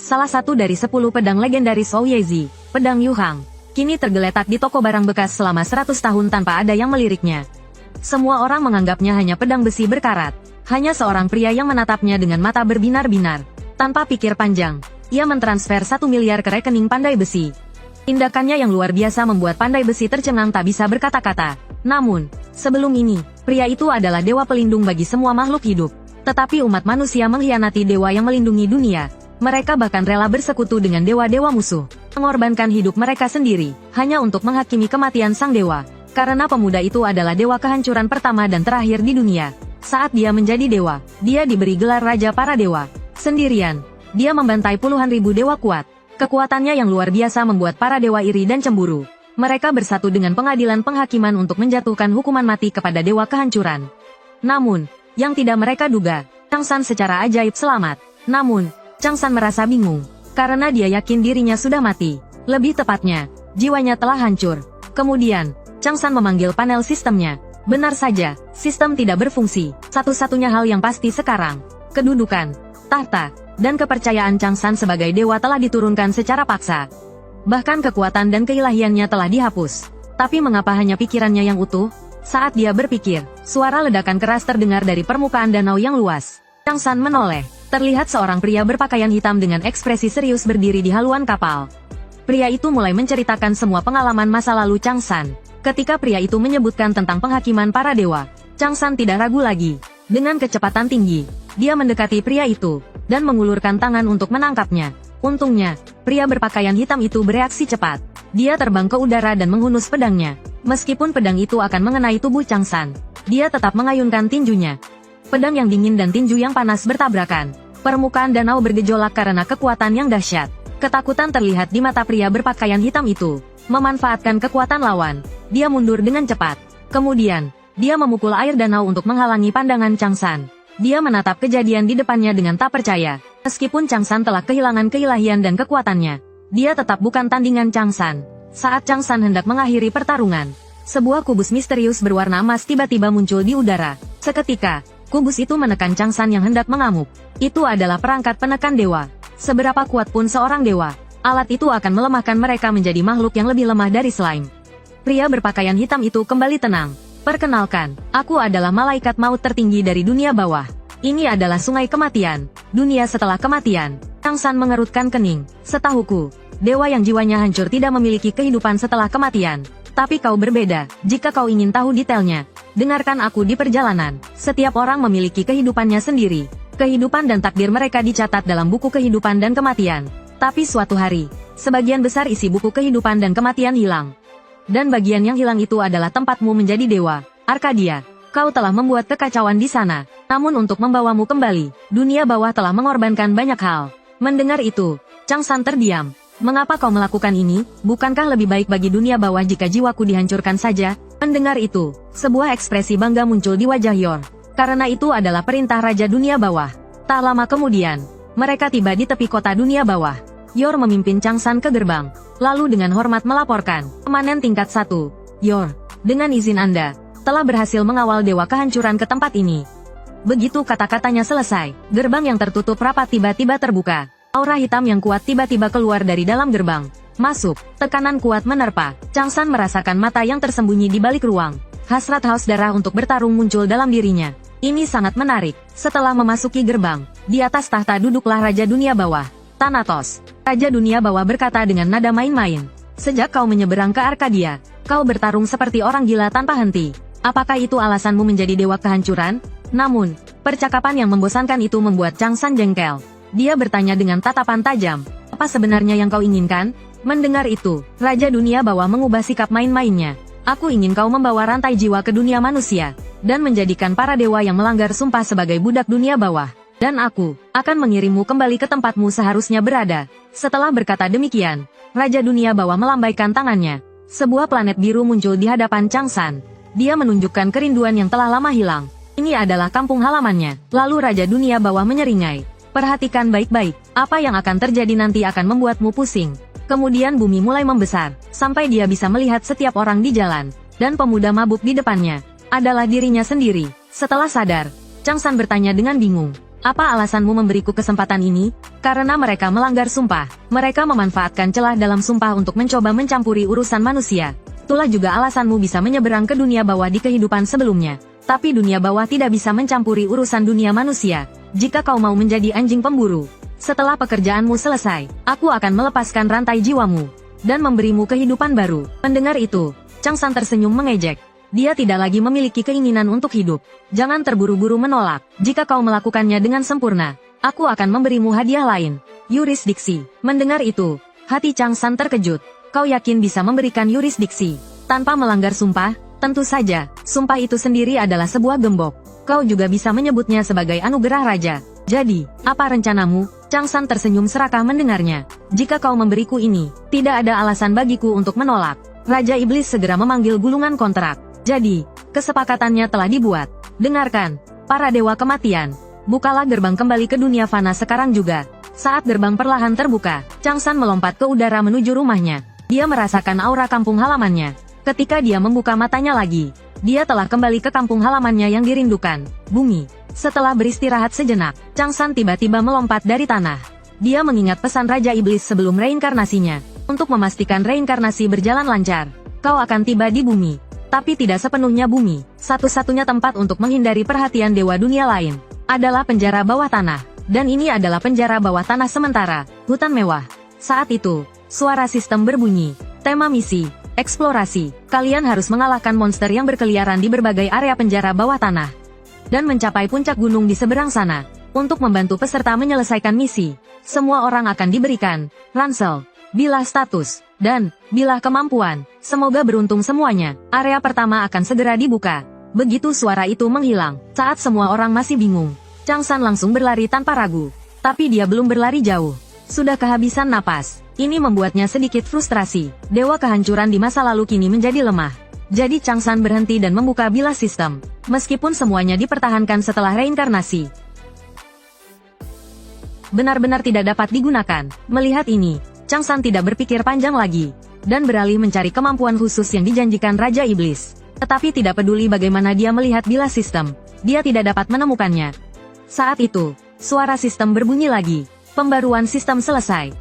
salah satu dari 10 pedang legendaris Ouyezi, pedang Yuhang, kini tergeletak di toko barang bekas selama 100 tahun tanpa ada yang meliriknya. Semua orang menganggapnya hanya pedang besi berkarat. Hanya seorang pria yang menatapnya dengan mata berbinar-binar. Tanpa pikir panjang, ia mentransfer 1 miliar ke rekening Pandai Besi. Tindakannya yang luar biasa membuat Pandai Besi tercengang tak bisa berkata-kata. Namun, sebelum ini, pria itu adalah dewa pelindung bagi semua makhluk hidup. Tetapi umat manusia mengkhianati dewa yang melindungi dunia. Mereka bahkan rela bersekutu dengan dewa-dewa musuh, mengorbankan hidup mereka sendiri, hanya untuk menghakimi kematian sang dewa. Karena pemuda itu adalah dewa kehancuran pertama dan terakhir di dunia. Saat dia menjadi dewa, dia diberi gelar Raja Para Dewa. Sendirian, dia membantai puluhan ribu dewa kuat. Kekuatannya yang luar biasa membuat para dewa iri dan cemburu. Mereka bersatu dengan pengadilan penghakiman untuk menjatuhkan hukuman mati kepada dewa kehancuran. Namun, yang tidak mereka duga, Changsan secara ajaib selamat. Namun, Changsan merasa bingung, karena dia yakin dirinya sudah mati. Lebih tepatnya, jiwanya telah hancur. Kemudian, Changsan memanggil panel sistemnya. Benar saja, sistem tidak berfungsi. Satu-satunya hal yang pasti sekarang, kedudukan, tahta, dan kepercayaan Changsan sebagai dewa telah diturunkan secara paksa. Bahkan kekuatan dan keilahiannya telah dihapus. Tapi mengapa hanya pikirannya yang utuh? Saat dia berpikir, suara ledakan keras terdengar dari permukaan danau yang luas. Changsan menoleh. Terlihat seorang pria berpakaian hitam dengan ekspresi serius berdiri di haluan kapal. Pria itu mulai menceritakan semua pengalaman masa lalu Changsan. Ketika pria itu menyebutkan tentang penghakiman para dewa, Changsan tidak ragu lagi. Dengan kecepatan tinggi, dia mendekati pria itu dan mengulurkan tangan untuk menangkapnya. Untungnya, pria berpakaian hitam itu bereaksi cepat. Dia terbang ke udara dan menghunus pedangnya. Meskipun pedang itu akan mengenai tubuh Changsan, dia tetap mengayunkan tinjunya. Pedang yang dingin dan tinju yang panas bertabrakan. Permukaan danau bergejolak karena kekuatan yang dahsyat. Ketakutan terlihat di mata pria berpakaian hitam itu. Memanfaatkan kekuatan lawan, dia mundur dengan cepat. Kemudian, dia memukul air danau untuk menghalangi pandangan Changsan. Dia menatap kejadian di depannya dengan tak percaya. Meskipun Changsan telah kehilangan keilahian dan kekuatannya, dia tetap bukan tandingan Changsan. Saat Changsan hendak mengakhiri pertarungan, sebuah kubus misterius berwarna emas tiba-tiba muncul di udara. Seketika, kubus itu menekan Changsan yang hendak mengamuk. Itu adalah perangkat penekan dewa. Seberapa kuat pun seorang dewa, alat itu akan melemahkan mereka menjadi makhluk yang lebih lemah dari slime. Pria berpakaian hitam itu kembali tenang. Perkenalkan, aku adalah malaikat maut tertinggi dari dunia bawah. Ini adalah sungai kematian, dunia setelah kematian. Changsan mengerutkan kening. Setahuku, dewa yang jiwanya hancur tidak memiliki kehidupan setelah kematian. Tapi kau berbeda. Jika kau ingin tahu detailnya, dengarkan aku di perjalanan. Setiap orang memiliki kehidupannya sendiri. Kehidupan dan takdir mereka dicatat dalam buku kehidupan dan kematian. Tapi suatu hari, sebagian besar isi buku kehidupan dan kematian hilang. Dan bagian yang hilang itu adalah tempatmu menjadi dewa, Arkadia. Kau telah membuat kekacauan di sana. Namun untuk membawamu kembali, dunia bawah telah mengorbankan banyak hal. Mendengar itu, Changsan terdiam. Mengapa kau melakukan ini? Bukankah lebih baik bagi dunia bawah jika jiwaku dihancurkan saja? Mendengar itu, sebuah ekspresi bangga muncul di wajah Yor. Karena itu adalah perintah Raja Dunia Bawah. Tak lama kemudian, mereka tiba di tepi kota dunia bawah. Yor memimpin Changsan ke gerbang, lalu dengan hormat melaporkan, Komandan tingkat 1, Yor, dengan izin Anda, telah berhasil mengawal dewa kehancuran ke tempat ini. Begitu kata-katanya selesai, gerbang yang tertutup rapat tiba-tiba terbuka. Aura hitam yang kuat tiba-tiba keluar dari dalam gerbang. Masuk, tekanan kuat menerpa. Changsan merasakan mata yang tersembunyi di balik ruang. Hasrat haus darah untuk bertarung muncul dalam dirinya. Ini sangat menarik. Setelah memasuki gerbang, di atas tahta duduklah Raja Dunia Bawah, Thanatos. Raja Dunia Bawah berkata dengan nada main-main. Sejak kau menyeberang ke Arkadia, kau bertarung seperti orang gila tanpa henti. Apakah itu alasanmu menjadi dewa kehancuran? Namun, percakapan yang membosankan itu membuat Changsan jengkel. Dia bertanya dengan tatapan tajam. Apa sebenarnya yang kau inginkan? Mendengar itu, Raja Dunia Bawah mengubah sikap main-mainnya. Aku ingin kau membawa rantai jiwa ke dunia manusia, dan menjadikan para dewa yang melanggar sumpah sebagai budak dunia bawah. Dan aku akan mengirimmu kembali ke tempatmu seharusnya berada. Setelah berkata demikian, Raja Dunia Bawah melambaikan tangannya. Sebuah planet biru muncul di hadapan Changsan. Dia menunjukkan kerinduan yang telah lama hilang. Ini adalah kampung halamannya. Lalu Raja Dunia Bawah menyeringai. Perhatikan baik-baik, apa yang akan terjadi nanti akan membuatmu pusing. Kemudian bumi mulai membesar, sampai dia bisa melihat setiap orang di jalan. Dan pemuda mabuk di depannya adalah dirinya sendiri. Setelah sadar, Changsan bertanya dengan bingung. Apa alasanmu memberiku kesempatan ini? Karena mereka melanggar sumpah. Mereka memanfaatkan celah dalam sumpah untuk mencoba mencampuri urusan manusia. Itulah juga alasanmu bisa menyeberang ke dunia bawah di kehidupan sebelumnya. Tapi dunia bawah tidak bisa mencampuri urusan dunia manusia. Jika kau mau menjadi anjing pemburu, setelah pekerjaanmu selesai, aku akan melepaskan rantai jiwamu dan memberimu kehidupan baru. Mendengar itu, Changsan tersenyum mengejek. Dia tidak lagi memiliki keinginan untuk hidup. Jangan terburu-buru menolak. Jika kau melakukannya dengan sempurna, aku akan memberimu hadiah lain. Yurisdiksi. Mendengar itu, hati Changsan terkejut. Kau yakin bisa memberikan yurisdiksi tanpa melanggar sumpah? Tentu saja, sumpah itu sendiri adalah sebuah gembok. Kau juga bisa menyebutnya sebagai anugerah raja. Jadi, apa rencanamu? Changsan tersenyum serakah mendengarnya. Jika kau memberiku ini, tidak ada alasan bagiku untuk menolak. Raja Iblis segera memanggil gulungan kontrak. Jadi, kesepakatannya telah dibuat. Dengarkan, para dewa kematian. Bukalah gerbang kembali ke dunia fana sekarang juga. Saat gerbang perlahan terbuka, Changsan melompat ke udara menuju rumahnya. Dia merasakan aura kampung halamannya. Ketika dia membuka matanya lagi, dia telah kembali ke kampung halamannya yang dirindukan, bumi. Setelah beristirahat sejenak, Changsan tiba-tiba melompat dari tanah. Dia mengingat pesan Raja Iblis sebelum reinkarnasinya. Untuk memastikan reinkarnasi berjalan lancar, kau akan tiba di bumi. Tapi tidak sepenuhnya bumi. Satu-satunya tempat untuk menghindari perhatian dewa dunia lain adalah penjara bawah tanah. Dan ini adalah penjara bawah tanah sementara, hutan mewah. Saat itu, suara sistem berbunyi. Tema misi, eksplorasi. Kalian harus mengalahkan monster yang berkeliaran di berbagai area penjara bawah tanah dan mencapai puncak gunung di seberang sana. Untuk membantu peserta menyelesaikan misi, semua orang akan diberikan ransel, bilah status, dan bilah kemampuan. Semoga beruntung semuanya. Area pertama akan segera dibuka. Begitu suara itu menghilang, saat semua orang masih bingung, Changsan langsung berlari tanpa ragu. Tapi dia belum berlari jauh. Sudah kehabisan napas. Ini membuatnya sedikit frustrasi. Dewa kehancuran di masa lalu kini menjadi lemah. Jadi Changsan berhenti dan membuka bilah sistem. Meskipun semuanya dipertahankan setelah reinkarnasi, benar-benar tidak dapat digunakan. Melihat ini, Changsan tidak berpikir panjang lagi, dan beralih mencari kemampuan khusus yang dijanjikan Raja Iblis. Tetapi tidak peduli bagaimana dia melihat bilah sistem, dia tidak dapat menemukannya. Saat itu, suara sistem berbunyi lagi. Pembaruan sistem selesai.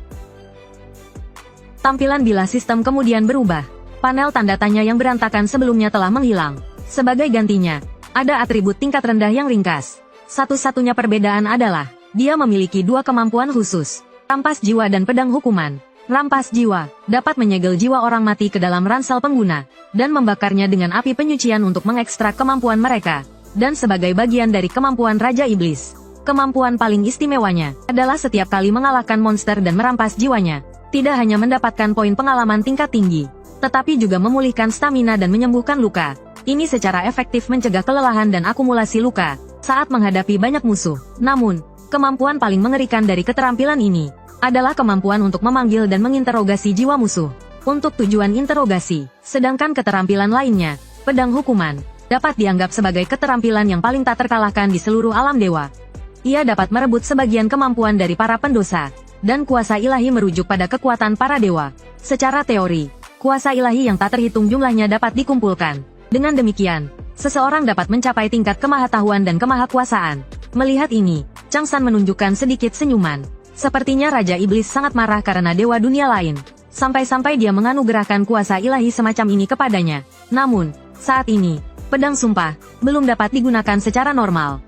Tampilan bilah sistem kemudian berubah. Panel tanda tanya yang berantakan sebelumnya telah menghilang. Sebagai gantinya, ada atribut tingkat rendah yang ringkas. Satu-satunya perbedaan adalah, dia memiliki dua kemampuan khusus. Rampas jiwa dan pedang hukuman. Rampas jiwa, dapat menyegel jiwa orang mati ke dalam ransel pengguna, dan membakarnya dengan api penyucian untuk mengekstrak kemampuan mereka. Dan sebagai bagian dari kemampuan Raja Iblis, kemampuan paling istimewanya adalah setiap kali mengalahkan monster dan merampas jiwanya, tidak hanya mendapatkan poin pengalaman tingkat tinggi, tetapi juga memulihkan stamina dan menyembuhkan luka. Ini secara efektif mencegah kelelahan dan akumulasi luka saat menghadapi banyak musuh. Namun, kemampuan paling mengerikan dari keterampilan ini adalah kemampuan untuk memanggil dan menginterogasi jiwa musuh untuk tujuan interogasi. Sedangkan keterampilan lainnya, pedang hukuman, dapat dianggap sebagai keterampilan yang paling tak terkalahkan di seluruh alam dewa. Ia dapat merebut sebagian kemampuan dari para pendosa, dan kuasa ilahi merujuk pada kekuatan para dewa. Secara teori, kuasa ilahi yang tak terhitung jumlahnya dapat dikumpulkan. Dengan demikian, seseorang dapat mencapai tingkat kemahatauan dan kemahakuasaan. Melihat ini, Changsan menunjukkan sedikit senyuman. Sepertinya Raja Iblis sangat marah karena dewa dunia lain, sampai-sampai dia menganugerahkan kuasa ilahi semacam ini kepadanya. Namun, saat ini, pedang sumpah belum dapat digunakan secara normal.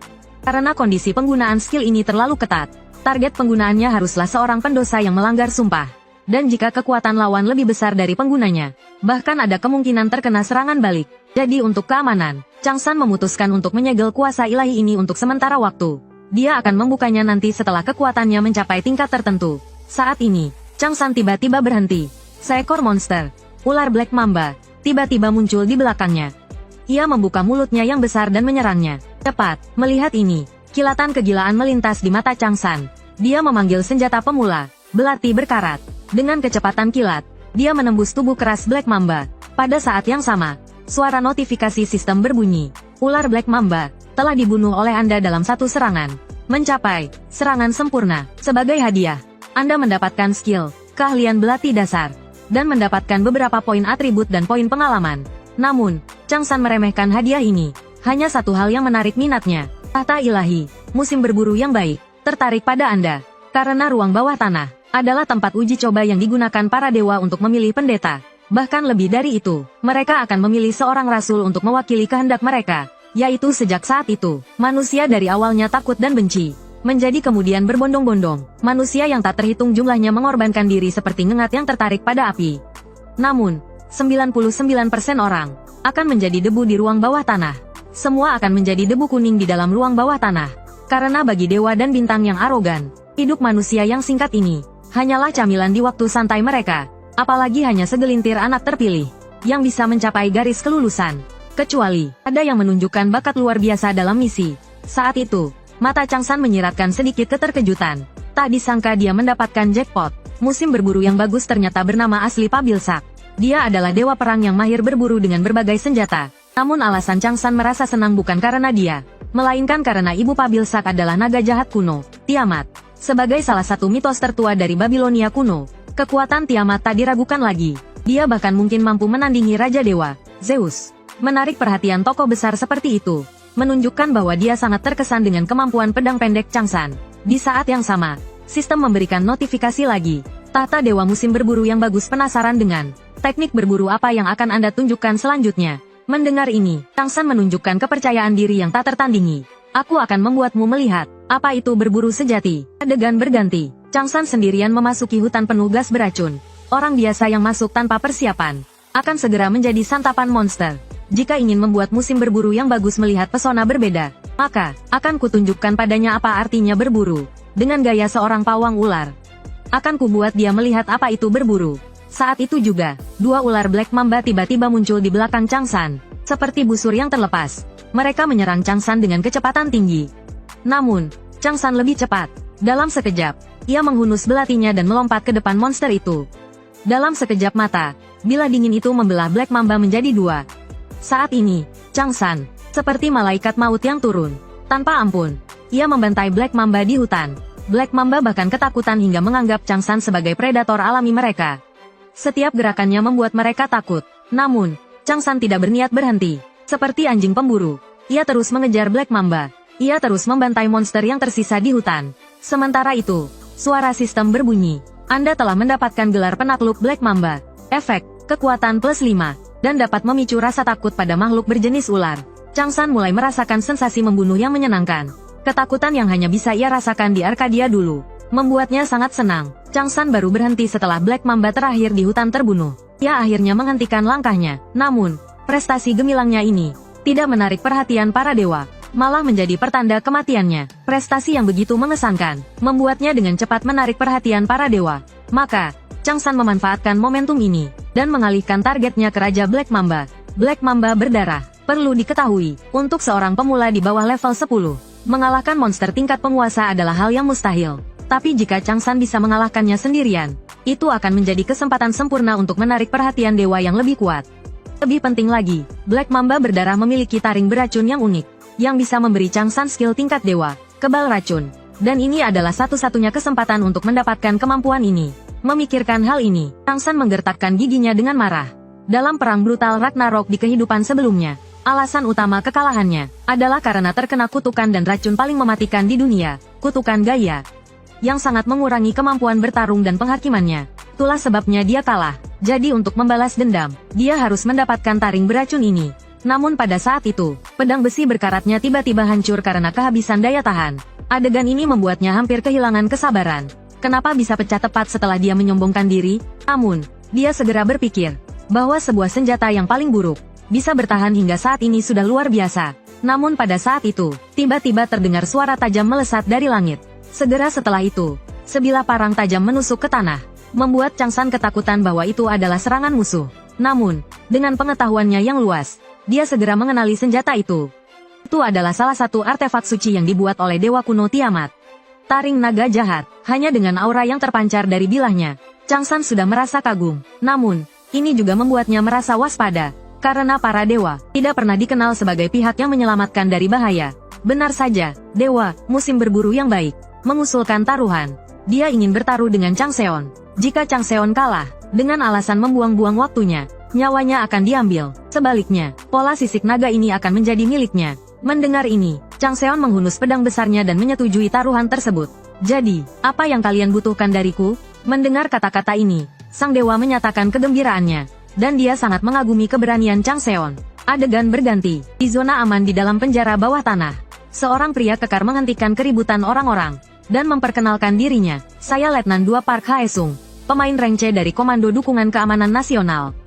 Karena kondisi penggunaan skill ini terlalu ketat, target penggunaannya haruslah seorang pendosa yang melanggar sumpah. Dan jika kekuatan lawan lebih besar dari penggunanya, bahkan ada kemungkinan terkena serangan balik. Jadi untuk keamanan, Changsan memutuskan untuk menyegel kuasa ilahi ini untuk sementara waktu. Dia akan membukanya nanti setelah kekuatannya mencapai tingkat tertentu. Saat ini, Changsan tiba-tiba berhenti. Seekor monster, ular Black Mamba, tiba-tiba muncul di belakangnya. Ia membuka mulutnya yang besar dan menyerangnya. Tepat, melihat ini, kilatan kegilaan melintas di mata Changsan. Dia memanggil senjata pemula, belati berkarat. Dengan kecepatan kilat, dia menembus tubuh keras Black Mamba. Pada saat yang sama, suara notifikasi sistem berbunyi. Ular Black Mamba telah dibunuh oleh Anda dalam satu serangan. Mencapai serangan sempurna. Sebagai hadiah, Anda mendapatkan skill, keahlian belati dasar, dan mendapatkan beberapa poin atribut dan poin pengalaman. Namun, Changsan meremehkan hadiah ini. Hanya satu hal yang menarik minatnya, tahta ilahi. musim berburu yang baik, tertarik pada Anda. Karena ruang bawah tanah adalah tempat uji coba yang digunakan para dewa untuk memilih pendeta. Bahkan lebih dari itu, mereka akan memilih seorang rasul untuk mewakili kehendak mereka. Yaitu sejak saat itu, manusia dari awalnya takut dan benci, menjadi kemudian berbondong-bondong. Manusia yang tak terhitung jumlahnya mengorbankan diri seperti ngengat yang tertarik pada api. Namun, 99% orang akan menjadi debu di ruang bawah tanah. Semua akan menjadi debu kuning di dalam ruang bawah tanah. Karena bagi dewa dan bintang yang arogan, hidup manusia yang singkat ini hanyalah camilan di waktu santai mereka. Apalagi hanya segelintir anak terpilih yang bisa mencapai garis kelulusan. Kecuali ada yang menunjukkan bakat luar biasa dalam misi. Saat itu, mata Changsan menyiratkan sedikit keterkejutan. Tak disangka dia mendapatkan jackpot. Musim berburu yang bagus ternyata bernama asli Pabilsak. Dia adalah dewa perang yang mahir berburu dengan berbagai senjata. Namun alasan Changsan merasa senang bukan karena dia, melainkan karena ibu Pabilsak adalah naga jahat kuno, Tiamat. Sebagai salah satu mitos tertua dari Babilonia kuno, kekuatan Tiamat tak diragukan lagi. Dia bahkan mungkin mampu menandingi Raja Dewa, Zeus. Menarik perhatian tokoh besar seperti itu, menunjukkan bahwa dia sangat terkesan dengan kemampuan pedang pendek Changsan. Di saat yang sama, sistem memberikan notifikasi lagi. Tahta Dewa Musim Berburu yang bagus penasaran dengan teknik berburu apa yang akan Anda tunjukkan selanjutnya. Mendengar ini, Changsan menunjukkan kepercayaan diri yang tak tertandingi. Aku akan membuatmu melihat apa itu berburu sejati. Adegan berganti. Changsan sendirian memasuki hutan penuh gas beracun. Orang biasa yang masuk tanpa persiapan akan segera menjadi santapan monster. Jika ingin membuat musim berburu yang bagus melihat pesona berbeda, maka akan kutunjukkan padanya apa artinya berburu. Dengan gaya seorang pawang ular, akan kubuat dia melihat apa itu berburu. Saat itu juga, dua ular Black Mamba tiba-tiba muncul di belakang Changsan, seperti busur yang terlepas. Mereka menyerang Changsan dengan kecepatan tinggi. Namun, Changsan lebih cepat. Dalam sekejap, ia menghunus belatinya dan melompat ke depan monster itu. Dalam sekejap mata, bila dingin itu membelah Black Mamba menjadi dua. Saat ini, Changsan seperti malaikat maut yang turun. Tanpa ampun, ia membantai Black Mamba di hutan. Black Mamba bahkan ketakutan hingga menganggap Changsan sebagai predator alami mereka. Setiap gerakannya membuat mereka takut. Namun, Changsan tidak berniat berhenti. Seperti anjing pemburu, ia terus mengejar Black Mamba. Ia terus membantai monster yang tersisa di hutan. Sementara itu, suara sistem berbunyi. Anda telah mendapatkan gelar penakluk Black Mamba. Efek, kekuatan +5. Dan dapat memicu rasa takut pada makhluk berjenis ular. Changsan mulai merasakan sensasi membunuh yang menyenangkan. Ketakutan yang hanya bisa ia rasakan di Arkadia dulu membuatnya sangat senang. Changsan baru berhenti setelah Black Mamba terakhir di hutan terbunuh. Ia akhirnya menghentikan langkahnya. Namun, prestasi gemilangnya ini tidak menarik perhatian para dewa, malah menjadi pertanda kematiannya. Prestasi yang begitu mengesankan membuatnya dengan cepat menarik perhatian para dewa. Maka, Changsan memanfaatkan momentum ini dan mengalihkan targetnya ke Raja Black Mamba. Black Mamba berdarah. Perlu diketahui, untuk seorang pemula di bawah level 10, mengalahkan monster tingkat penguasa adalah hal yang mustahil. Tapi jika Changsan bisa mengalahkannya sendirian, itu akan menjadi kesempatan sempurna untuk menarik perhatian dewa yang lebih kuat. Lebih penting lagi, Black Mamba berdarah memiliki taring beracun yang unik, yang bisa memberi Changsan skill tingkat dewa, kebal racun. Dan ini adalah satu-satunya kesempatan untuk mendapatkan kemampuan ini. Memikirkan hal ini, Changsan menggertakkan giginya dengan marah. Dalam perang brutal Ragnarok di kehidupan sebelumnya, alasan utama kekalahannya adalah karena terkena kutukan dan racun paling mematikan di dunia, kutukan Gaia, yang sangat mengurangi kemampuan bertarung dan penghakimannya. Itulah sebabnya dia kalah. Jadi untuk membalas dendam, dia harus mendapatkan taring beracun ini. Namun pada saat itu, pedang besi berkaratnya tiba-tiba hancur karena kehabisan daya tahan. Adegan ini membuatnya hampir kehilangan kesabaran. Kenapa bisa pecah tepat setelah dia menyombongkan diri? Namun, dia segera berpikir bahwa sebuah senjata yang paling buruk bisa bertahan hingga saat ini sudah luar biasa. Namun pada saat itu, tiba-tiba terdengar suara tajam melesat dari langit. Segera setelah itu, sebilah parang tajam menusuk ke tanah, membuat Changsan ketakutan bahwa itu adalah serangan musuh. Namun, dengan pengetahuannya yang luas, dia segera mengenali senjata itu. Itu adalah salah satu artefak suci yang dibuat oleh dewa kuno Tiamat. Taring naga jahat. Hanya dengan aura yang terpancar dari bilahnya, Changsan sudah merasa kagum. Namun, ini juga membuatnya merasa waspada. Karena para dewa tidak pernah dikenal sebagai pihak yang menyelamatkan dari bahaya. Benar saja, dewa, musim berburu yang baik, mengusulkan taruhan. Dia ingin bertaruh dengan Changseon. Jika Changseon kalah, dengan alasan membuang-buang waktunya, nyawanya akan diambil. Sebaliknya, pola sisik naga ini akan menjadi miliknya. Mendengar ini, Chang Seon menghunus pedang besarnya dan menyetujui taruhan tersebut. Jadi, apa yang kalian butuhkan dariku? Mendengar kata-kata ini, sang dewa menyatakan kegembiraannya, dan dia sangat mengagumi keberanian Chang Seon. Adegan berganti, di zona aman di dalam penjara bawah tanah. Seorang pria kekar menghentikan keributan orang-orang, dan memperkenalkan dirinya. Saya Letnan 2 Park Haesung, pemain rank C dari Komando Dukungan Keamanan Nasional.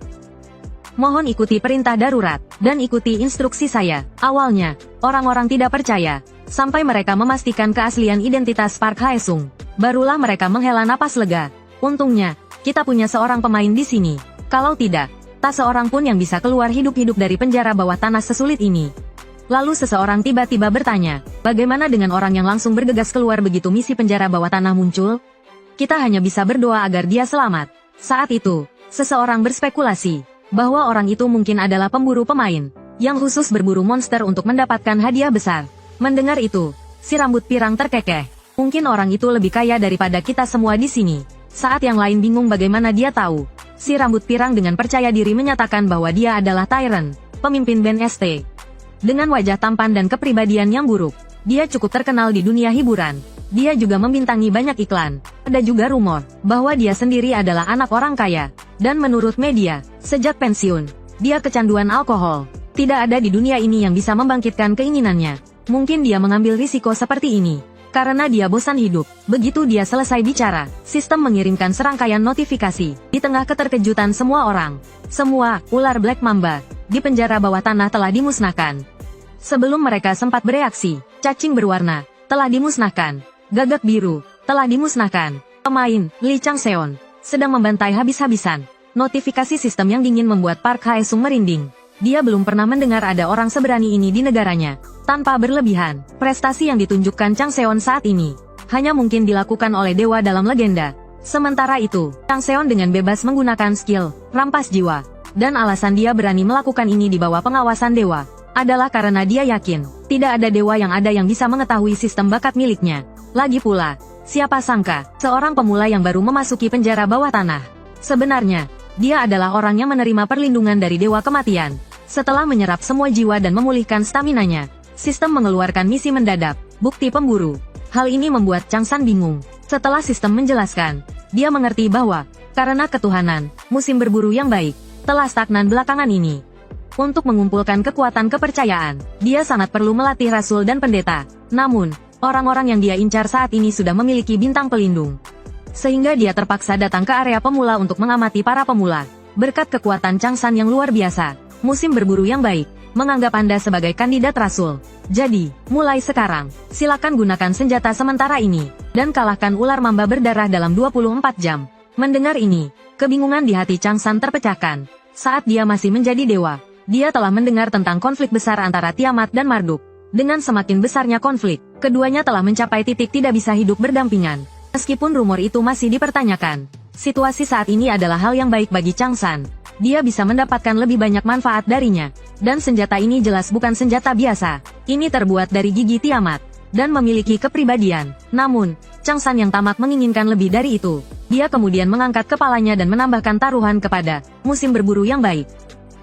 Mohon ikuti perintah darurat, dan ikuti instruksi saya. Awalnya, orang-orang tidak percaya, sampai mereka memastikan keaslian identitas Park Haesung. Barulah mereka menghela napas lega. Untungnya, kita punya seorang pemain di sini. Kalau tidak, tak seorang pun yang bisa keluar hidup-hidup dari penjara bawah tanah sesulit ini. Lalu seseorang tiba-tiba bertanya, bagaimana dengan orang yang langsung bergegas keluar begitu misi penjara bawah tanah muncul? Kita hanya bisa berdoa agar dia selamat. Saat itu, seseorang berspekulasi bahwa orang itu mungkin adalah pemburu pemain, yang khusus berburu monster untuk mendapatkan hadiah besar. Mendengar itu, si rambut pirang terkekeh. Mungkin orang itu lebih kaya daripada kita semua di sini. Saat yang lain bingung bagaimana dia tahu, si rambut pirang dengan percaya diri menyatakan bahwa dia adalah Tyrant, pemimpin band ST. Dengan wajah tampan dan kepribadian yang buruk, dia cukup terkenal di dunia hiburan. Dia juga membintangi banyak iklan. Ada juga rumor bahwa dia sendiri adalah anak orang kaya. Dan menurut media, sejak pensiun, dia kecanduan alkohol. Tidak ada di dunia ini yang bisa membangkitkan keinginannya. Mungkin dia mengambil risiko seperti ini karena dia bosan hidup. Begitu dia selesai bicara, sistem mengirimkan serangkaian notifikasi. Di tengah keterkejutan semua orang, semua ular Black Mamba di penjara bawah tanah telah dimusnahkan. Sebelum mereka sempat bereaksi, cacing berwarna telah dimusnahkan. Gagak biru telah dimusnahkan. Pemain Lee Chang Seon sedang membantai habis-habisan. Notifikasi sistem yang dingin membuat Park Haesung merinding. Dia belum pernah mendengar ada orang seberani ini di negaranya. Tanpa berlebihan, prestasi yang ditunjukkan Chang Seon saat ini hanya mungkin dilakukan oleh dewa dalam legenda. Sementara itu, Chang Seon dengan bebas menggunakan skill rampas jiwa, dan alasan dia berani melakukan ini di bawah pengawasan dewa adalah karena dia yakin tidak ada dewa yang ada yang bisa mengetahui sistem bakat miliknya. Lagi pula, siapa sangka seorang pemula yang baru memasuki penjara bawah tanah. Sebenarnya, dia adalah orang yang menerima perlindungan dari dewa kematian. Setelah menyerap semua jiwa dan memulihkan staminanya, sistem mengeluarkan misi mendadak, bukti pemburu. Hal ini membuat Chang San bingung. Setelah sistem menjelaskan, dia mengerti bahwa karena ketuhanan, musim berburu yang baik telah stagnan belakangan ini. Untuk mengumpulkan kekuatan kepercayaan, dia sangat perlu melatih rasul dan pendeta. Namun, orang-orang yang dia incar saat ini sudah memiliki bintang pelindung. Sehingga dia terpaksa datang ke area pemula untuk mengamati para pemula. Berkat kekuatan Chang San yang luar biasa, musim berburu yang baik menganggap Anda sebagai kandidat rasul. Jadi, mulai sekarang, silakan gunakan senjata sementara ini, dan kalahkan ular mamba berdarah dalam 24 jam. Mendengar ini, kebingungan di hati Chang San terpecahkan. Saat dia masih menjadi dewa, dia telah mendengar tentang konflik besar antara Tiamat dan Marduk. Dengan semakin besarnya konflik, keduanya telah mencapai titik tidak bisa hidup berdampingan. Meskipun rumor itu masih dipertanyakan, situasi saat ini adalah hal yang baik bagi Chang San. Dia bisa mendapatkan lebih banyak manfaat darinya. Dan senjata ini jelas bukan senjata biasa. Ini terbuat dari gigi Tiamat, dan memiliki kepribadian. Namun, Chang San yang tamak menginginkan lebih dari itu. Dia kemudian mengangkat kepalanya dan menambahkan taruhan kepada musim berburu yang baik.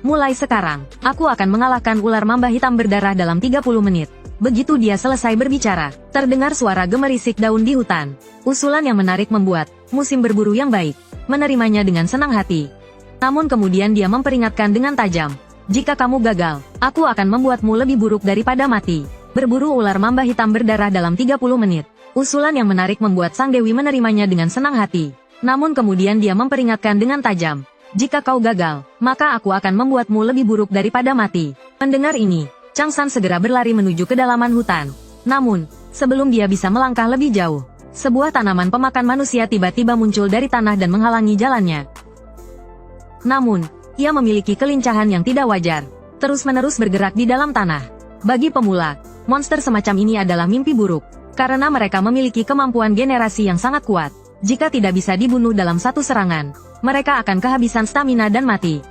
Mulai sekarang, aku akan mengalahkan ular mamba hitam berdarah dalam 30 menit. Begitu dia selesai berbicara, terdengar suara gemerisik daun di hutan. Usulan yang menarik membuat musim berburu yang baik menerimanya dengan senang hati. Namun kemudian dia memperingatkan dengan tajam, jika kamu gagal, aku akan membuatmu lebih buruk daripada mati. Berburu ular mamba hitam berdarah dalam 30 menit. Usulan yang menarik membuat sang dewi menerimanya dengan senang hati. Namun kemudian dia memperingatkan dengan tajam, jika kau gagal, maka aku akan membuatmu lebih buruk daripada mati. Mendengar ini, Chang San segera berlari menuju kedalaman hutan. Namun, sebelum dia bisa melangkah lebih jauh, sebuah tanaman pemakan manusia tiba-tiba muncul dari tanah dan menghalangi jalannya. Namun, ia memiliki kelincahan yang tidak wajar, terus-menerus bergerak di dalam tanah. Bagi pemula, monster semacam ini adalah mimpi buruk, karena mereka memiliki kemampuan generasi yang sangat kuat. Jika tidak bisa dibunuh dalam satu serangan, mereka akan kehabisan stamina dan mati.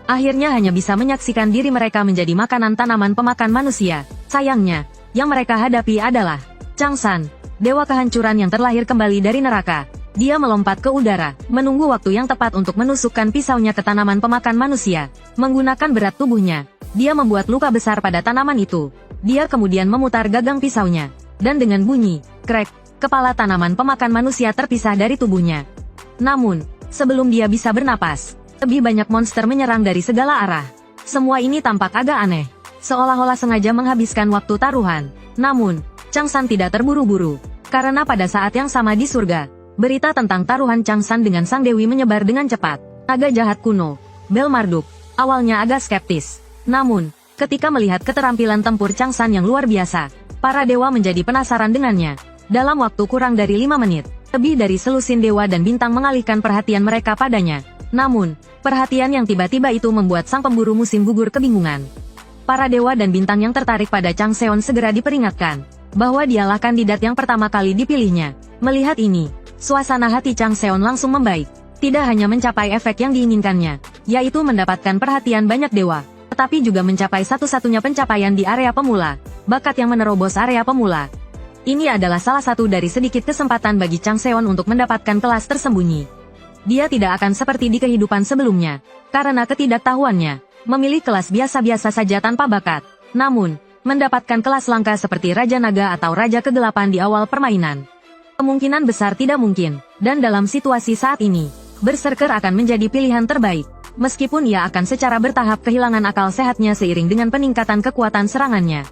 Akhirnya hanya bisa menyaksikan diri mereka menjadi makanan tanaman pemakan manusia. Sayangnya, yang mereka hadapi adalah Chang San, dewa kehancuran yang terlahir kembali dari neraka. Dia melompat ke udara, menunggu waktu yang tepat untuk menusukkan pisaunya ke tanaman pemakan manusia. Menggunakan berat tubuhnya, dia membuat luka besar pada tanaman itu. Dia kemudian memutar gagang pisaunya. Dan dengan bunyi, krek, kepala tanaman pemakan manusia terpisah dari tubuhnya. Namun, sebelum dia bisa bernapas, lebih banyak monster menyerang dari segala arah. Semua ini tampak agak aneh. Seolah-olah sengaja menghabiskan waktu taruhan. Namun, Changsan tidak terburu-buru. Karena pada saat yang sama di surga, berita tentang taruhan Changsan dengan Sang Dewi menyebar dengan cepat. Naga jahat kuno, Bel Marduk, awalnya agak skeptis. Namun, ketika melihat keterampilan tempur Changsan yang luar biasa, para dewa menjadi penasaran dengannya. Dalam waktu kurang dari 5 menit, lebih dari selusin dewa dan bintang mengalihkan perhatian mereka padanya. Namun, perhatian yang tiba-tiba itu membuat sang pemburu musim gugur kebingungan. Para dewa dan bintang yang tertarik pada Changseon segera diperingatkan bahwa dialah kandidat yang pertama kali dipilihnya. Melihat ini, suasana hati Changseon langsung membaik. Tidak hanya mencapai efek yang diinginkannya, yaitu mendapatkan perhatian banyak dewa, tetapi juga mencapai satu-satunya pencapaian di area pemula, bakat yang menerobos area pemula. Ini adalah salah satu dari sedikit kesempatan bagi Changseon untuk mendapatkan kelas tersembunyi. Dia tidak akan seperti di kehidupan sebelumnya, karena ketidaktahuannya, memilih kelas biasa-biasa saja tanpa bakat. Namun, mendapatkan kelas langka seperti Raja Naga atau Raja Kegelapan di awal permainan. Kemungkinan besar tidak mungkin, dan dalam situasi saat ini, Berserker akan menjadi pilihan terbaik. Meskipun ia akan secara bertahap kehilangan akal sehatnya seiring dengan peningkatan kekuatan serangannya.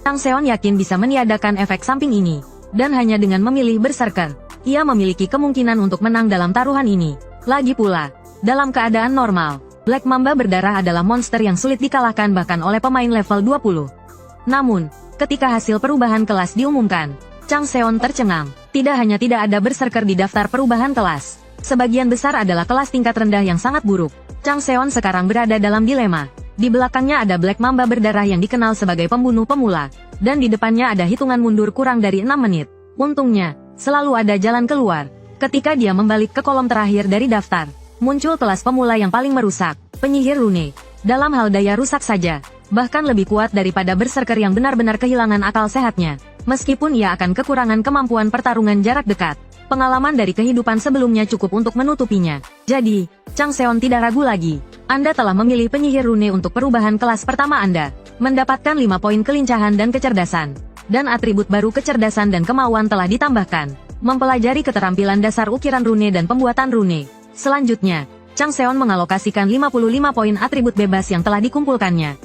Changseon yakin bisa meniadakan efek samping ini, dan hanya dengan memilih Berserker, ia memiliki kemungkinan untuk menang dalam taruhan ini. Lagi pula, dalam keadaan normal, Black Mamba berdarah adalah monster yang sulit dikalahkan bahkan oleh pemain level 20. Namun, ketika hasil perubahan kelas diumumkan, Changseon tercengang. Tidak hanya tidak ada Berserker di daftar perubahan kelas, sebagian besar adalah kelas tingkat rendah yang sangat buruk. Changseon sekarang berada dalam dilema. Di belakangnya ada Black Mamba berdarah yang dikenal sebagai pembunuh pemula, dan di depannya ada hitungan mundur kurang dari 6 menit. Untungnya, selalu ada jalan keluar. Ketika dia membalik ke kolom terakhir dari daftar, muncul kelas pemula yang paling merusak, penyihir rune. Dalam hal daya rusak saja, bahkan lebih kuat daripada Berserker yang benar-benar kehilangan akal sehatnya. Meskipun ia akan kekurangan kemampuan pertarungan jarak dekat, pengalaman dari kehidupan sebelumnya cukup untuk menutupinya. Jadi, Changseon tidak ragu lagi. Anda telah memilih penyihir rune untuk perubahan kelas pertama Anda. Mendapatkan 5 poin kelincahan dan kecerdasan. Dan atribut baru kecerdasan dan kemauan telah ditambahkan. Mempelajari keterampilan dasar ukiran rune dan pembuatan rune. Selanjutnya, Changseon mengalokasikan 55 poin atribut bebas yang telah dikumpulkannya.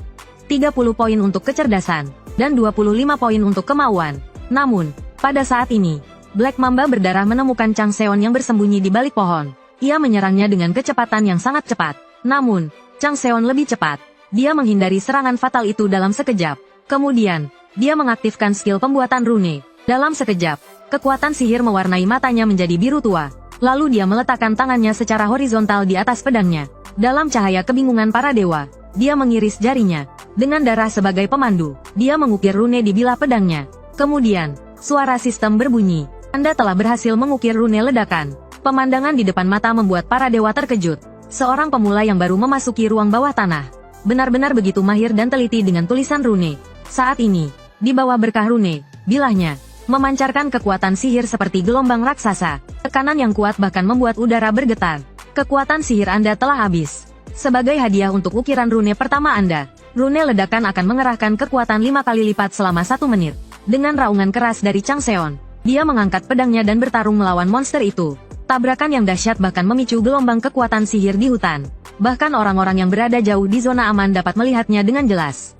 30 poin untuk kecerdasan, dan 25 poin untuk kemauan. Namun, pada saat ini, Black Mamba berdarah menemukan Changseon yang bersembunyi di balik pohon. Ia menyerangnya dengan kecepatan yang sangat cepat. Namun, Changseon lebih cepat. Dia menghindari serangan fatal itu dalam sekejap. Kemudian, dia mengaktifkan skill pembuatan rune. Dalam sekejap, kekuatan sihir mewarnai matanya menjadi biru tua. Lalu dia meletakkan tangannya secara horizontal di atas pedangnya. Dalam cahaya kebingungan para dewa, dia mengiris jarinya. Dengan darah sebagai pemandu, dia mengukir rune di bilah pedangnya. Kemudian, suara sistem berbunyi. Anda telah berhasil mengukir rune ledakan. Pemandangan di depan mata membuat para dewa terkejut. Seorang pemula yang baru memasuki ruang bawah tanah. Benar-benar begitu mahir dan teliti dengan tulisan rune. Saat ini, di bawah berkah rune, bilahnya memancarkan kekuatan sihir seperti gelombang raksasa. Tekanan yang kuat bahkan membuat udara bergetar. Kekuatan sihir Anda telah habis. Sebagai hadiah untuk ukiran rune pertama Anda, rune ledakan akan mengerahkan kekuatan 5 kali lipat selama 1 menit. Dengan raungan keras dari Changseon, dia mengangkat pedangnya dan bertarung melawan monster itu. Tabrakan yang dahsyat bahkan memicu gelombang kekuatan sihir di hutan. Bahkan orang-orang yang berada jauh di zona aman dapat melihatnya dengan jelas.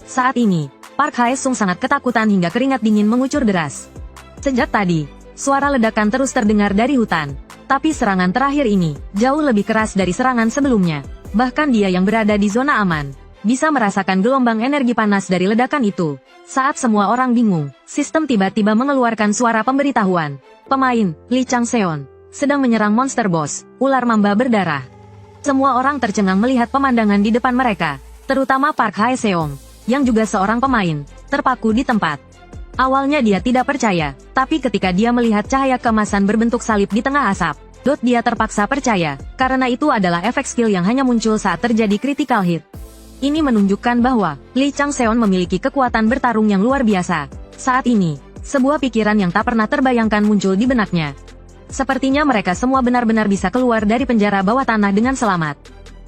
Saat ini, Park Hae-sung sangat ketakutan hingga keringat dingin mengucur deras. Sejak tadi, suara ledakan terus terdengar dari hutan. Tapi serangan terakhir ini, jauh lebih keras dari serangan sebelumnya. Bahkan dia yang berada di zona aman, bisa merasakan gelombang energi panas dari ledakan itu. Saat semua orang bingung, sistem tiba-tiba mengeluarkan suara pemberitahuan. Pemain, Lee Changseon, sedang menyerang monster boss, ular mamba berdarah. Semua orang tercengang melihat pemandangan di depan mereka, terutama Park Hae-seong, yang juga seorang pemain, terpaku di tempat. Awalnya dia tidak percaya, tapi ketika dia melihat cahaya keemasan berbentuk salib di tengah asap, dia terpaksa percaya, karena itu adalah efek skill yang hanya muncul saat terjadi critical hit. Ini menunjukkan bahwa Lee Changseon memiliki kekuatan bertarung yang luar biasa. Saat ini, sebuah pikiran yang tak pernah terbayangkan muncul di benaknya. Sepertinya mereka semua benar-benar bisa keluar dari penjara bawah tanah dengan selamat.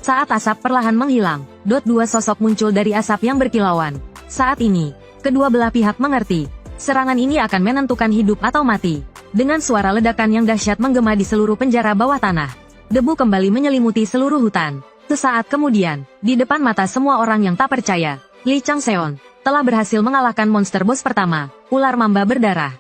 Saat asap perlahan menghilang, dua sosok muncul dari asap yang berkilauan. Saat ini, Kedua belah pihak mengerti. Serangan ini akan menentukan hidup atau mati. Dengan suara ledakan yang dahsyat menggema di seluruh penjara bawah tanah. Debu kembali menyelimuti seluruh hutan. Sesaat kemudian, di depan mata semua orang yang tak percaya, Lee Changseon telah berhasil mengalahkan monster bos pertama, ular mamba berdarah.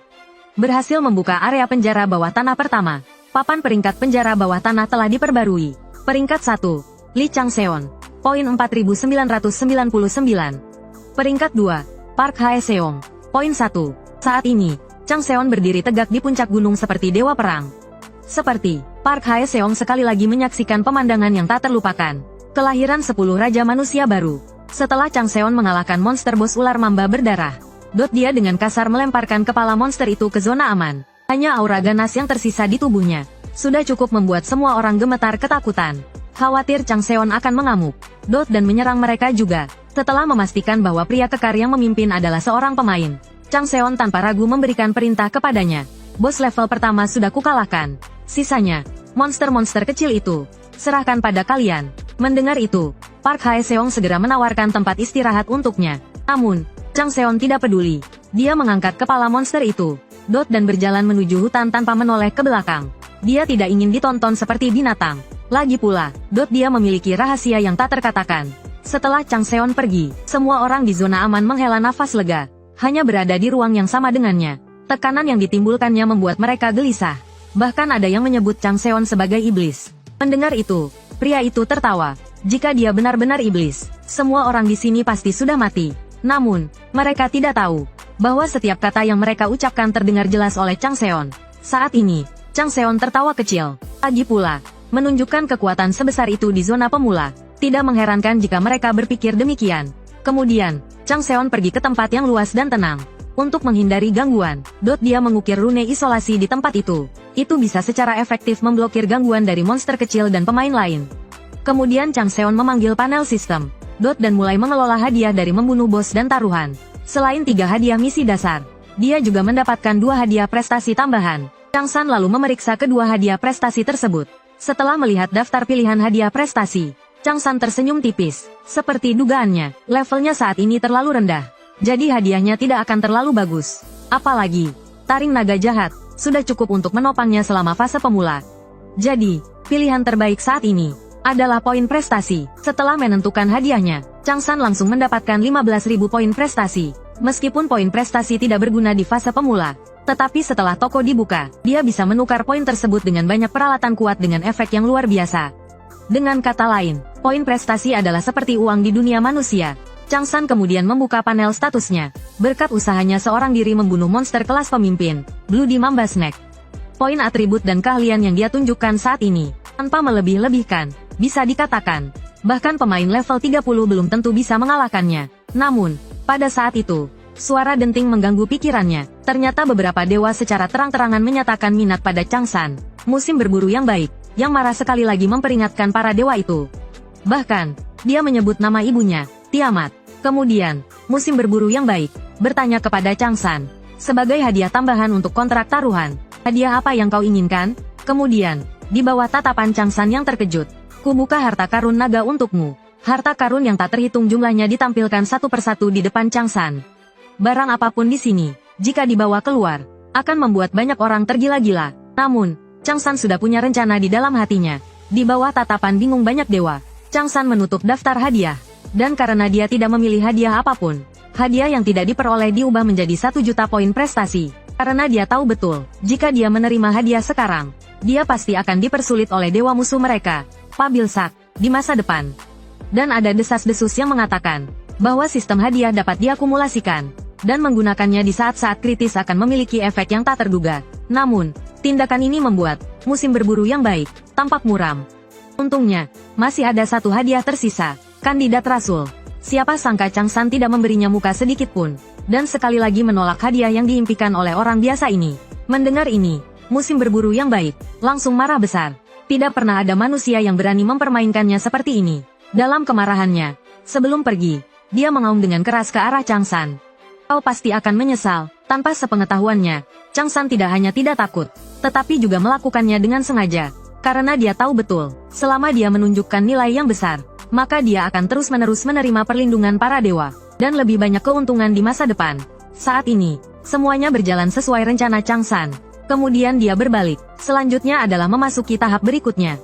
Berhasil membuka area penjara bawah tanah pertama. Papan peringkat penjara bawah tanah telah diperbarui. Peringkat 1, Lee Changseon, poin 4999. Peringkat 2, Park Hae-seong, poin 1. Saat ini, Changseon berdiri tegak di puncak gunung seperti dewa perang. Seperti, Park Hae-seong sekali lagi menyaksikan pemandangan yang tak terlupakan. Kelahiran 10 Raja Manusia baru. Setelah Changseon mengalahkan monster bos ular mamba berdarah, dia dengan kasar melemparkan kepala monster itu ke zona aman. Hanya aura ganas yang tersisa di tubuhnya sudah cukup membuat semua orang gemetar ketakutan. Khawatir Changseon akan mengamuk, dan menyerang mereka juga. Setelah memastikan bahwa pria kekar yang memimpin adalah seorang pemain, Changseon tanpa ragu memberikan perintah kepadanya. Bos level pertama sudah kukalahkan. Sisanya, monster-monster kecil itu, serahkan pada kalian. Mendengar itu, Park Hae-seong segera menawarkan tempat istirahat untuknya. Namun, Changseon tidak peduli. Dia mengangkat kepala monster itu, dan berjalan menuju hutan tanpa menoleh ke belakang. Dia tidak ingin ditonton seperti binatang. Lagi pula, dia memiliki rahasia yang tak terkatakan. Setelah Changseon pergi, semua orang di zona aman menghela nafas lega. Hanya berada di ruang yang sama dengannya. Tekanan yang ditimbulkannya membuat mereka gelisah. Bahkan ada yang menyebut Changseon sebagai iblis. Mendengar itu, pria itu tertawa. Jika dia benar-benar iblis, semua orang di sini pasti sudah mati. Namun, mereka tidak tahu bahwa setiap kata yang mereka ucapkan terdengar jelas oleh Changseon. Saat ini, Changseon tertawa kecil. Lagi pula, menunjukkan kekuatan sebesar itu di zona pemula. Tidak mengherankan jika mereka berpikir demikian. Kemudian, Changseon pergi ke tempat yang luas dan tenang. Untuk menghindari gangguan, dia mengukir rune isolasi di tempat itu. Itu bisa secara efektif memblokir gangguan dari monster kecil dan pemain lain. Kemudian Changseon memanggil panel sistem, dan mulai mengelola hadiah dari membunuh bos dan taruhan. Selain 3 hadiah misi dasar, dia juga mendapatkan 2 hadiah prestasi tambahan. Changsan lalu memeriksa kedua hadiah prestasi tersebut. Setelah melihat daftar pilihan hadiah prestasi, Changsan tersenyum tipis. Seperti dugaannya, levelnya saat ini terlalu rendah. Jadi hadiahnya tidak akan terlalu bagus. Apalagi, taring naga jahat, sudah cukup untuk menopangnya selama fase pemula. Jadi, pilihan terbaik saat ini adalah poin prestasi. Setelah menentukan hadiahnya, Changsan langsung mendapatkan 15.000 poin prestasi. Meskipun poin prestasi tidak berguna di fase pemula, tetapi setelah toko dibuka, dia bisa menukar poin tersebut dengan banyak peralatan kuat dengan efek yang luar biasa. Dengan kata lain, poin prestasi adalah seperti uang di dunia manusia. Changsan kemudian membuka panel statusnya. Berkat usahanya seorang diri membunuh monster kelas pemimpin, Bloody Mamba Snake. Poin atribut dan keahlian yang dia tunjukkan saat ini, tanpa melebih-lebihkan, bisa dikatakan, bahkan pemain level 30 belum tentu bisa mengalahkannya. Namun, pada saat itu, suara denting mengganggu pikirannya. Ternyata beberapa dewa secara terang-terangan menyatakan minat pada Changsan. Musim berburu yang baik, yang marah sekali lagi memperingatkan para dewa itu. Bahkan, dia menyebut nama ibunya, Tiamat. Kemudian, musim berburu yang baik bertanya kepada Changsan, sebagai hadiah tambahan untuk kontrak taruhan, hadiah apa yang kau inginkan? Kemudian, di bawah tatapan Changsan yang terkejut, kubuka harta karun naga untukmu. Harta karun yang tak terhitung jumlahnya ditampilkan satu persatu di depan Changsan. Barang apapun di sini, jika dibawa keluar, akan membuat banyak orang tergila-gila. Namun, Changsan sudah punya rencana di dalam hatinya. Di bawah tatapan bingung banyak dewa, Changsan menutup daftar hadiah. Dan karena dia tidak memilih hadiah apapun, hadiah yang tidak diperoleh diubah menjadi 1 juta poin prestasi. Karena dia tahu betul, jika dia menerima hadiah sekarang, dia pasti akan dipersulit oleh dewa musuh mereka, Pabilsak, di masa depan. Dan ada desas-desus yang mengatakan, bahwa sistem hadiah dapat diakumulasikan, dan menggunakannya di saat-saat kritis akan memiliki efek yang tak terduga. Namun, tindakan ini membuat musim berburu yang baik tampak muram. Untungnya, masih ada 1 hadiah tersisa. Kandidat Rasul. Siapa sangka Changsan tidak memberinya muka sedikit pun, dan sekali lagi menolak hadiah yang diimpikan oleh orang biasa ini. Mendengar ini, musim berburu yang baik langsung marah besar. Tidak pernah ada manusia yang berani mempermainkannya seperti ini. Dalam kemarahannya, sebelum pergi, dia mengaum dengan keras ke arah Changsan. Kau pasti akan menyesal. Tanpa sepengetahuannya, Changsan tidak hanya tidak takut, tetapi juga melakukannya dengan sengaja. Karena dia tahu betul, selama dia menunjukkan nilai yang besar, maka dia akan terus-menerus menerima perlindungan para dewa. dan lebih banyak keuntungan di masa depan. Saat ini, semuanya berjalan sesuai rencana Chang San. Kemudian dia berbalik. Selanjutnya adalah memasuki tahap berikutnya.